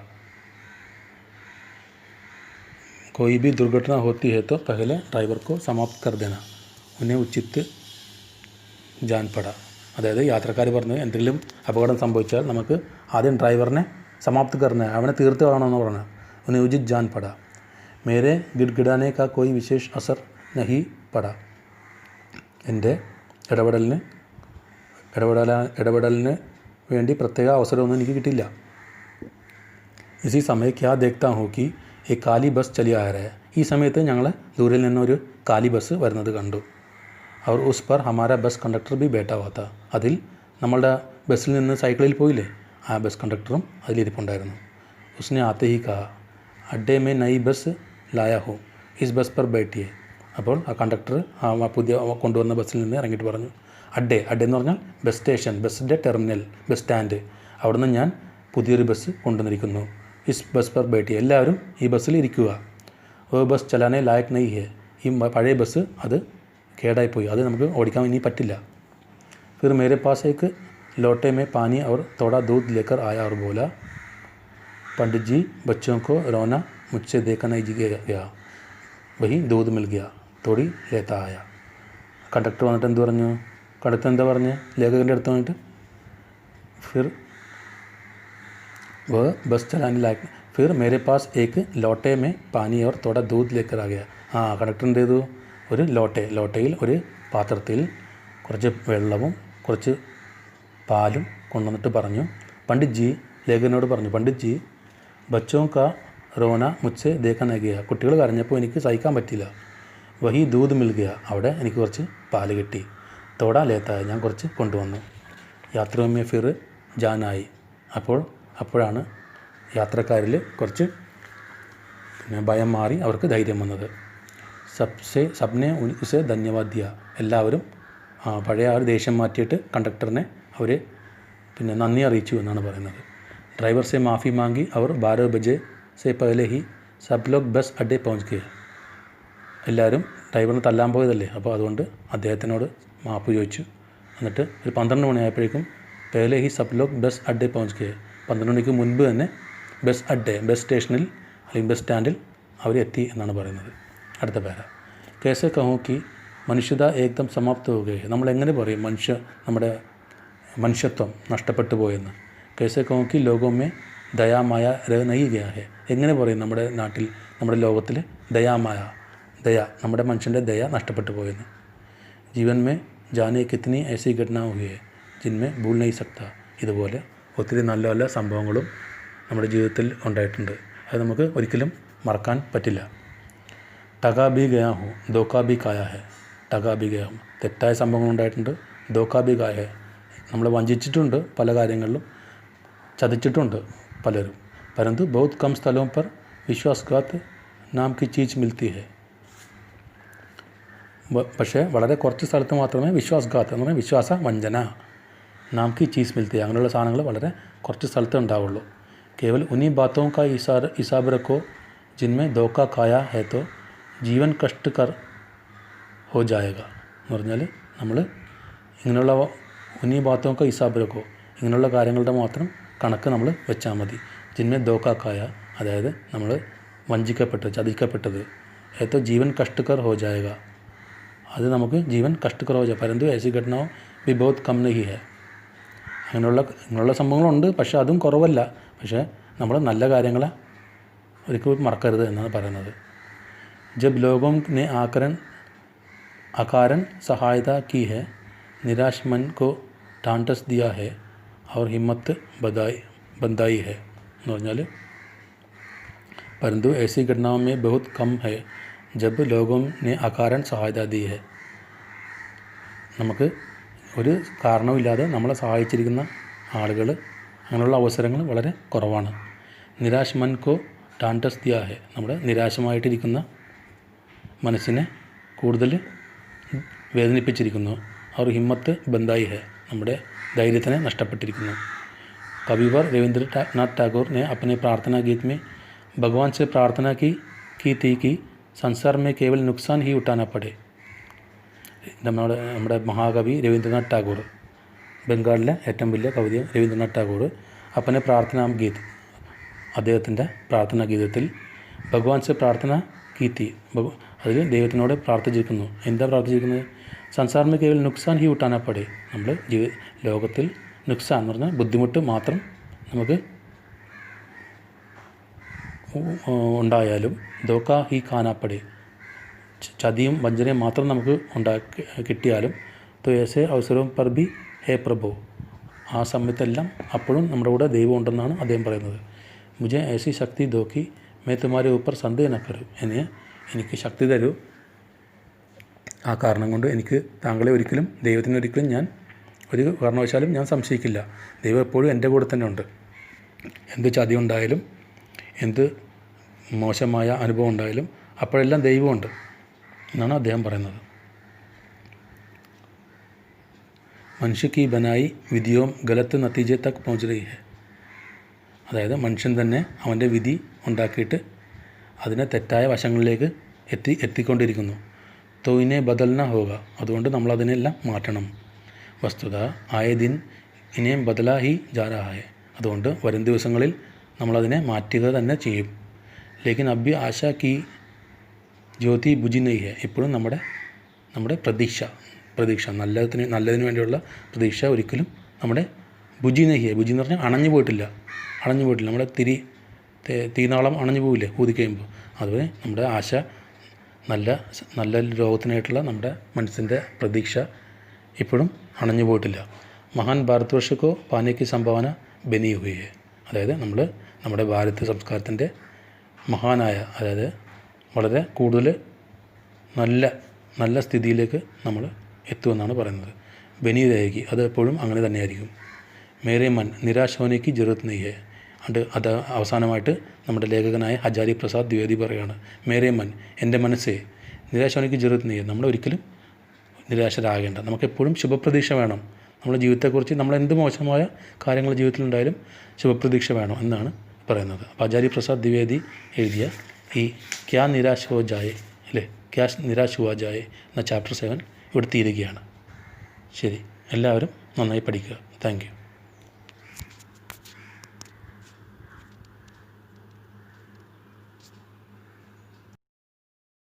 कोई भी दुर्घटना होती है तो पहले ड्राइवर को समाप्त कर देना उन्हें उचित जान पड़ा അതായത് യാത്രക്കാർ പറഞ്ഞു എന്തെങ്കിലും അപകടം സംഭവിച്ചാൽ നമുക്ക് ആദ്യം ഡ്രൈവറിനെ സമാപ്ത് കർണ അവനെ തീർത്ത് കളയണമെന്ന് പറഞ്ഞു ഉन्हें उचित जान पड़ा मेरे गिड़गिड़ाने का कोई विशेष असर नहीं पड़ा എൻ്റെ ഇടപെടലിന് വേണ്ടി പ്രത്യേക അവസരമൊന്നും എനിക്ക് കിട്ടില്ല ഇസി സമയം ക്യാ ദേഖ്താ ഹൂ കി ഈ കാലി ബസ് ചലി ആ രहा है ഈ സമയത്ത് ഞങ്ങൾ ദൂരിൽ നിന്നൊരു കാലി ബസ് വരുന്നത് കണ്ടു और उस पर हमारा बस कंडक्टर भी बैठा हुआ था അതിൽ നമ്മളുടെ ബസ്സിൽ നിന്ന് സൈക്കിളിൽ പോയില്ലേ ആ ബസ് കണ്ടക്ടറും അതിലിരിപ്പുണ്ടായിരുന്നു उसने आते ही कहा अड्डे में नई बस लाया हूँ इस बस पर बैठिए അപ്പോൾ ആ കണ്ടക്ടർ പുതിയ കൊണ്ടുവന്ന ബസ്സിൽ നിന്ന് ഇറങ്ങിയിട്ട് പറഞ്ഞു അഡ്ഡെ എന്ന് പറഞ്ഞാൽ ബസ് സ്റ്റേഷൻ ബസ്സിൻ്റെ ടെർമിനൽ ബസ് സ്റ്റാൻഡ് അവിടുന്ന് ഞാൻ പുതിയൊരു ബസ് കൊണ്ടുവന്നിരിക്കുന്നു ഇസ് ബസ് പർ ബൈഠിയെ എല്ലാവരും ഈ ബസ്സിൽ ഇരിക്കുക ഓ ബസ് ചലാനെ ലായക് നഹീ ഹെ ഈ പഴയ ബസ് അത് കേടായിപ്പോയി അത് നമുക്ക് ഓടിക്കാൻ ഇനി പറ്റില്ല फिर मेरे पास एक लोटे में पानी और थोड़ा दूध लेकर आया और बोला पंडित जी बच्चों को रोना मुझसे देखा नहीं गया वही दूध मिल गया थोड़ी लेता आया कंडक्टर വന്നിട്ട് എന്ത് പറഞ്ഞു കണ്ടക്ടർ എന്താ പറഞ്ഞു ലേഖകൻ്റെ അടുത്ത് വന്നിട്ട് फिर वह बस चलाने लायक फिर मेरे पास एक लोटे में पानी और थोड़ा दूध लेकर आ गया കണ്ടക്ടർ എന്ത് ചെയ്തു ഒരു ലോട്ടയിൽ ഒരു പാത്രത്തിൽ കുറച്ച് വെള്ളവും കുറച്ച് പാലും കൊണ്ടുവന്നിട്ട് പറഞ്ഞു പണ്ഡിറ്റ് ജി ലേഖകനോട് പറഞ്ഞു പണ്ഡിറ്റ് ജി ബച്ചോं का रोना मुझसे देखा नहीं गया കുട്ടികൾ കരഞ്ഞപ്പോൾ എനിക്ക് സഹിക്കാൻ പറ്റില്ല വഹി ദൂത് മിൽ ഗയ അവിടെ എനിക്ക് കുറച്ച് പാല് കിട്ടി തോടാ ലേത്തായ ഞാൻ കുറച്ച് കൊണ്ടുവന്നു യാത്രമേ ഫിർ ജാനായി അപ്പോഴാണ് യാത്രക്കാരിൽ കുറച്ച് ഭയം മാറി അവർക്ക് ധൈര്യം വന്നത് സബ്നെ ഉസെ ധന്യവാദ് ദിയ എല്ലാവരും പഴയ ആ ഒരു ദേഷ്യം മാറ്റിയിട്ട് കണ്ടക്ടറിനെ അവർ നന്ദി അറിയിച്ചു എന്നാണ് പറയുന്നത് ड्राइवर से माफ़ी मांगी और 12 बजे से पहले ही सब लोग ബസ് അഡ്ഡെ പहुंच गए. എല്ലാവരും ഡ്രൈവറിനെ തല്ലാൻ പോയതല്ലേ, അപ്പോൾ അതുകൊണ്ട് അദ്ദേഹത്തിനോട് മാപ്പ് ചോദിച്ചു. എന്നിട്ട് ഒരു 12 മണിയായപ്പോഴേക്കും പഹലെ ഹി സബ് ലോഗ് ബസ് അഡ്ഡെ പहुंच गए, 12 മണിക്ക് മുൻപ് തന്നെ ബസ് അഡ്ഡെ, ബസ് സ്റ്റേഷനിൽ അല്ലെങ്കിൽ ബസ് സ്റ്റാൻഡിൽ അവർ എത്തി എന്നാണ് പറയുന്നത്. അടുത്ത പേര, കേസെ കഹൂँ कि മനുഷ്യത ഏകദം സമാപ്ത ഹോ ഗയേ. നമ്മളെങ്ങനെ പറയും നമ്മുടെ മനുഷ്യത്വം നഷ്ടപ്പെട്ടു പോയെന്ന്. കേസെ കഹൂँ कि ലോകോं में ദയാമായ രഹ നഹീ ഗയാ ഹെ. എങ്ങനെ പറയും നമ്മുടെ നാട്ടിൽ, നമ്മുടെ ലോകത്തിൽ ദയാമായ, ദയ, നമ്മുടെ മനുഷ്യൻ്റെ ദയ നഷ്ടപ്പെട്ടു പോയെന്ന്. ജീവൻ മേ ജാനെ കിത്നി ऐसी घटना हुई है जिनमें भूल नहीं सकता. ഇതുപോലെ ഒത്തിരി നല്ല നല്ല സംഭവങ്ങളും നമ്മുടെ ജീവിതത്തിൽ ഉണ്ടായിട്ടുണ്ട്. അത് നമുക്ക് ഒരിക്കലും മറക്കാൻ പറ്റില്ല. ടകാ ബി ഗയാ ഹൂँ ധോക്കാ ബി കായാ ഹെ. ടകാ ബി ഗയാ ഹൂँ, തെറ്റായ സംഭവങ്ങൾ ഉണ്ടായിട്ടുണ്ട്. ധോക്കാ ബി കായ ഹെ, നമ്മളെ വഞ്ചിച്ചിട്ടുണ്ട്, പല കാര്യങ്ങളിലും ചതിച്ചിട്ടുണ്ട് പലരും. പരന്തു ബഹുത് കം സ്ഥലോं पर വിശ്വാസ്ഘാത് നാം കി ചീസ് മിൽത്തി ഹെ. പക്ഷേ വളരെ കുറച്ച് സ്ഥലത്ത് മാത്രമേ വിശ്വാസ്ഘാത് എന്ന് പറഞ്ഞാൽ വിശ്വാസ വഞ്ചന, നാം കി ചീസ് മിൽത്തി, അങ്ങനെയുള്ള സാധനങ്ങൾ വളരെ കുറച്ച് സ്ഥലത്ത് ഉണ്ടാവുള്ളൂ. കേവൽ ഉന്നി ബാത്തോं का हिसाब रखो जिनमें धोखा खाया है तो ജീവൻ കഷ്ടകർ ഹോ ജായേഗ എന്ന് പറഞ്ഞാൽ നമ്മൾ ഇങ്ങനെയുള്ള ഉന്നി ബാത്തോं का हिसाब रखो, ഇങ്ങനെയുള്ള കാര്യങ്ങളുടെ മാത്രം കണക്ക് നമ്മൾ വെച്ചാൽ മതി. ജിന്മേ ധോക്കാ കായ, അതായത് നമ്മൾ വഞ്ചിക്കപ്പെട്ടത്, ചതിക്കപ്പെട്ടത്. ഏതോ ജീവൻ കഷ്ടകർ ഹോ ജായേഗ, അത് നമുക്ക് ജീവൻ കഷ്ടകർ ഹോ ജാ. പരന്തു ऐसी घटनाओं भी बहुत कम नहीं है. ഇങ്ങനെയുള്ള സംഭവങ്ങളുണ്ട്, പക്ഷേ അതും കുറവല്ല. പക്ഷേ നമ്മൾ നല്ല കാര്യങ്ങളെ ഒരിക്കലും മറക്കരുത് എന്നാണ് പറയുന്നത്. जब लोगों ने अकारण सहायता की है, निराश मन को ढांढस दिया है और हिम्मत बंधाई है എന്ന് പറഞ്ഞാൽ परंतु ऐसी घटनाओं में बहुत कम है जब लोगों ने अकारण सहायता दी है. നമുക്ക് ഒരു കാരണവുമില്ലാതെ നമ്മളെ സഹായിച്ചിരിക്കുന്ന ആളുകൾ, അങ്ങനെയുള്ള അവസരങ്ങൾ വളരെ കുറവാണ്. നിരാശ് മൻ കോ ടാൻടസ് ദിയാ ഹെ, നമ്മുടെ നിരാശമായിട്ടിരിക്കുന്ന മനസ്സിനെ കൂടുതൽ വേദനിപ്പിച്ചിരിക്കുന്നു. അവർ ഹിമ്മത്ത് ബന്ധായി ഹെ, നമ്മുടെ ധൈര്യത്തിനെ നഷ്ടപ്പെട്ടിരിക്കുന്നു. कविवर रविंद्रनाथ टैगोर ने अपने प्रार्थना गीत में भगवान से प्रार्थना की थी कि संसार में केवल नुकसान ही उठाना पड़े. നമ്മുടെ മഹാകവി രവീന്ദ്രനാഥ് ടാഗോർ, ബംഗാളിലെ ഏറ്റവും വലിയ കവിത രവീന്ദ്രനാഥ് ടാഗോർ, അപ്പനെ പ്രാർത്ഥനാ ഗീത്, അദ്ദേഹത്തിൻ്റെ പ്രാർത്ഥനാ ഗീതത്തിൽ ഭഗവാൻ സെ പ്രാർത്ഥന കീത്തി, അതിൽ ദൈവത്തിനോട് പ്രാർത്ഥിച്ചിരിക്കുന്നു. എന്താ പ്രാർത്ഥിച്ചിരിക്കുന്നത്? സംസാർ മേ കേവൽ നുക്സാൻ ഹി ഉട്ടാനാ പടേ, നമ്മൾ ലോകത്തിൽ നുക്സാൻ എന്ന് പറഞ്ഞാൽ ബുദ്ധിമുട്ട് മാത്രം നമുക്ക് ഉണ്ടായാലും, ധോക്കാ ഹി ഖാനാപ്പടെ, ചതിയും വഞ്ചനയും മാത്രം നമുക്ക് കിട്ടിയാലും, തോ ഏസെ അവസരവും പർ ബി ഹേ പ്രഭു, ആ സമയത്തെല്ലാം അപ്പോഴും നമ്മുടെ കൂടെ ദൈവം ഉണ്ടെന്നാണ് അദ്ദേഹം പറയുന്നത്. മുझे ऐसी ശക്തി दो कि मैं तुम्हारे ऊपर संदेह न करूं, എനിക്ക് ശക്തി തരൂ, ആ കാരണം കൊണ്ട് എനിക്ക് താങ്കളെ ഒരിക്കലും, ദൈവത്തിനെ ഒരിക്കലും ഞാൻ ഒരു കാരണവശാലും ഞാൻ സംശയിക്കില്ല. ദൈവം എപ്പോഴും എൻ്റെ കൂടെ തന്നെ ഉണ്ട്. എന്ത് ചതി ഉണ്ടായാലും, എന്ത് മോശമായ അനുഭവം ഉണ്ടായാലും അപ്പോഴെല്ലാം ദൈവമുണ്ട് എന്നാണ് അദ്ദേഹം പറയുന്നത്. മനുഷ്യ കി ബനായി വിധിയോം ഗലത്ത് നത്തീജെ തക് പहुंच रही है. അതായത് മനുഷ്യൻ തന്നെ അവൻ്റെ വിധി ഉണ്ടാക്കിയിട്ട് അതിനെ തെറ്റായ വശങ്ങളിലേക്ക് എത്തിക്കൊണ്ടിരിക്കുന്നു. തൊയിനെ ബദൽന ഹോക, അതുകൊണ്ട് നമ്മളതിനെല്ലാം മാറ്റണം. വസ്തുത ആയ ദിൻ ഇനിയും ബദലാ ഹി ജാ രഹാ ഹെ, അതുകൊണ്ട് വരും ദിവസങ്ങളിൽ നമ്മളതിനെ മാറ്റുക തന്നെ ചെയ്യും. ലേക്കിൻ അബ്ബി ആശ കി ജ്യോതി ബുജി നഹി ഹെ, ഇപ്പോഴും നമ്മുടെ പ്രതീക്ഷ നല്ലതിന് വേണ്ടിയുള്ള പ്രതീക്ഷ ഒരിക്കലും നമ്മുടെ ബുജി നഹി ഹെ. ബുജി എന്ന് പറഞ്ഞാൽ അണഞ്ഞു പോയിട്ടില്ല. നമ്മുടെ തീനാളം അണഞ്ഞു പോവില്ലേ ഊതി കഴിയുമ്പോൾ, അതുപോലെ നമ്മുടെ ആശ, നല്ല ലോകത്തിനായിട്ടുള്ള നമ്മുടെ മനസ്സിൻ്റെ പ്രതീക്ഷ ഇപ്പോഴും അണഞ്ഞു പോയിട്ടില്ല. മഹാൻ ഭാരതവർഷക്കോ പാനയ്ക്ക് സംഭാവന ബനി ഹുയി ഹെ, അതായത് നമ്മുടെ ഭാരത സംസ്കാരത്തിൻ്റെ മഹാനായ, അതായത് വളരെ കൂടുതൽ നല്ല സ്ഥിതിയിലേക്ക് നമ്മൾ എത്തുമെന്നാണ് പറയുന്നത്. ബനി രഹേഗി, അത് എപ്പോഴും അങ്ങനെ തന്നെയായിരിക്കും. മേരെ മൻ നിരാശ ഹോനേക്ക് ജറൂരത്ത് നഹീ ഹെ, അത് അവസാനമായിട്ട് നമ്മുടെ ലേഖകനായ ഹജാരി പ്രസാദ് ദ്വിവേദി പറയുകയാണ്. മേരെ മൻ, എൻ്റെ മനസ്സേ, നിരാശ ഹോനേക്ക് ജറൂരത്ത് നഹീ ഹെ, നമ്മളൊരിക്കലും നിരാശരാകേണ്ട, നമുക്കെപ്പോഴും ശുഭപ്രതീക്ഷ വേണം. നമ്മുടെ ജീവിതത്തെക്കുറിച്ച് നമ്മളെന്ത് മോശമായ കാര്യങ്ങൾ ജീവിതത്തിലുണ്ടായാലും ശുഭപ്രതീക്ഷ വേണം എന്നാണ് പറയുന്നത്. അപ്പോൾ ആചാര്യ പ്രസാദ് ദ്വിവേദി എഴുതിയ ഈ ക്യാ നിരാശ് ഹോ ജായേ അല്ലേ, ക്യാ നിരാശ് ഹുവാ ജായേ എന്ന ചാപ്റ്റർ 7 ഇവിടെ തീരുകയാണ്. ശരി, എല്ലാവരും നന്നായി പഠിക്കുക. Thank you.